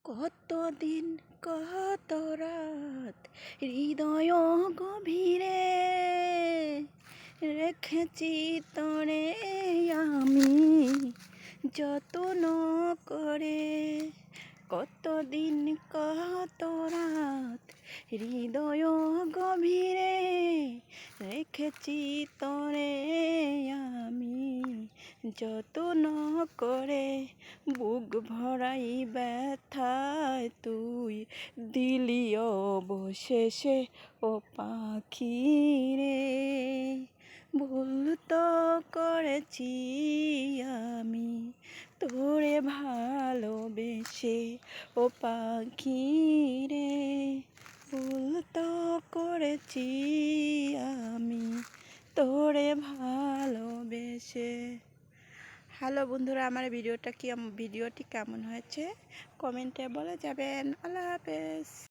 কতদিন কত রাত হৃদয় গভীরে রেখেছি তরে আমি যত্ন করে। কতদিন কত রাত হৃদয় গভীরে রেখেছি তরে আমি যত্ন করে। বুক ভরাই ব্যথায় তুই দিলি অবশেষে ও পাখি রে। ভুল তো করেছি আমি তোরে ভালোবেসে ও পাখি রে। ভুল তো করেছি আমি তোরে ভালোবেসে। হ্যালো বন্ধুরা, আমার ভিডিওটি কেমন হয়েছে কমেন্টে বলে যাবেন। আল্লাহ হাফেজ।